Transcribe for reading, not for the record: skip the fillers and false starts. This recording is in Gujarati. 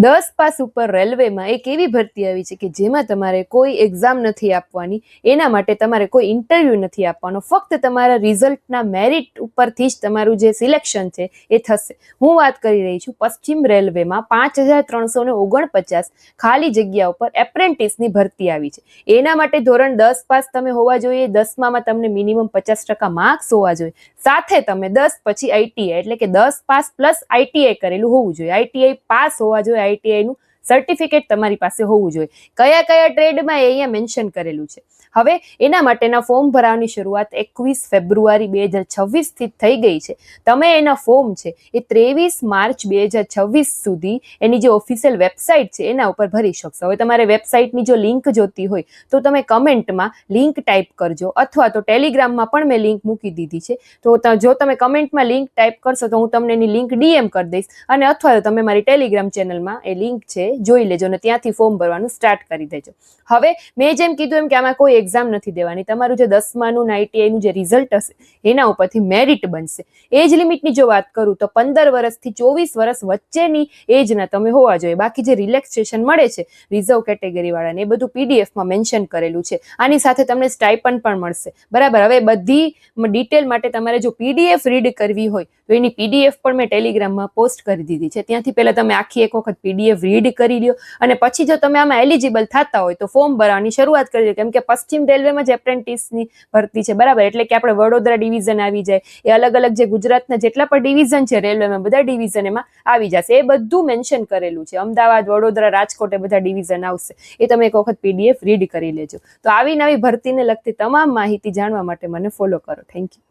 10 પાસ ઉપર રેલવેમાં એક એવી ભરતી આવી છે કે જેમાં તમારે કોઈ એક્ઝામ નથી આપવાની, એના માટે તમારે કોઈ ઇન્ટરવ્યૂ નથી આપવાનો, ફક્ત તમારા રિઝલ્ટના મેરિટ ઉપરથી જ તમારું જે સિલેક્શન છે એ થશે. હું વાત કરી રહી છું પશ્ચિમ રેલવેમાં 5349 ખાલી જગ્યા ઉપર એપ્રેન્ટિસની ભરતી આવી છે. એના માટે ધોરણ 10 પાસ તમે હોવા જોઈએ, 10માં તમને મિનિમમ 50% માર્ક્સ હોવા જોઈએ, સાથે તમે 10 પછી આઈટીઆઈ એટલે કે 10 પાસ પ્લસ આઈટીઆઈ કરેલું હોવું જોઈએ, આઈટીઆઈ પાસ હોવા જોઈએ, આઈટીઆઈ નું સર્ટિફિકેટ તમારી પાસે હોવું જોઈએ. કયા કયા ટ્રેડમાં એ અહીંયા મેન્શન કરેલું છે. હવે એના માટેના ફોર્મ ભરવાની શરૂઆત 21 ફેબ્રુઆરી 2026 થી થઈ ગઈ છે. તમે એના ફોર્મ છે એ 23 માર્ચ 2026 સુધી એની જે ઓફિશિયલ વેબસાઇટ છે એના ઉપર ભરી શકશો. હવે તમારે વેબસાઇટની જો લિંક જોતી હોય તો તમે કમેન્ટમાં લિંક ટાઈપ કરજો, અથવા તો ટેલિગ્રામમાં પણ મેં લિંક મૂકી દીધી છે. તો જો તમે કમેન્ટમાં લિંક ટાઈપ કરશો તો હું તમને એની લિંક ડીએમ કરી દઈશ, અને અથવા તો તમે મારી ટેલિગ્રામ ચેનલમાં એ લિંક છે જોઈ લેજો અને ત્યાંથી ફોર્મ ભરવાનું સ્ટાર્ટ કરી દેજો. હવે મેં જેમ કીધું એમ કે આમાં કોઈ એક્ઝામ નથી દેવાની, તમારું જે 10માનું આઈટીઆઈનું જે રિઝલ્ટ હશે એના ઉપરથી મેરિટ બનશે. એજ લિમિટની જો વાત કરું તો 15 વર્ષથી 24 વર્ષ વચ્ચેની એજના તમે હોવા જોઈએ. બાકી જે રિલેક્સેશન મળે છે રિઝર્વ કેટેગરી વાળાને એ બધું પીડીએફમાં મેન્શન કરેલું છે. આની સાથે તમને સ્ટાઇપન્ડ પણ મળશે. બરાબર. હવે બધી ડિટેલ માટે તમારે જો પીડીએફ રીડ કરવી હોય તો એની પીડીએફ પણ મેં ટેલિગ્રામમાં પોસ્ટ કરી દીધી છે. ત્યાંથી પહેલા તમે આખી એક વખત પીડીએફ રીડ કરી લ્યો, અને પછી જો તમે આમાં એલિજિબલ થતા હોય તો ફોર્મ ભરવાની શરૂઆત કરી દો. કેમ કે પશ્ચિમ રેલવેમાં જ એપ્રેન્ટિસની ભરતી છે. બરાબર. એટલે કે આપણે વડોદરા ડિવિઝન આવી જાય, એ અલગ અલગ જે ગુજરાતના જેટલા પણ ડિવિઝન છે રેલવેમાં બધા ડિવિઝન એમાં આવી જશે. એ બધું મેન્શન કરેલું છે. અમદાવાદ, વડોદરા, રાજકોટ એ બધા ડિવિઝન આવશે. એ તમે એક વખત પીડીએફ રીડ કરી લેજો. તો આવી નવી ભરતીને લગતી તમામ માહિતી જાણવા માટે મને ફોલો કરો. Thank you.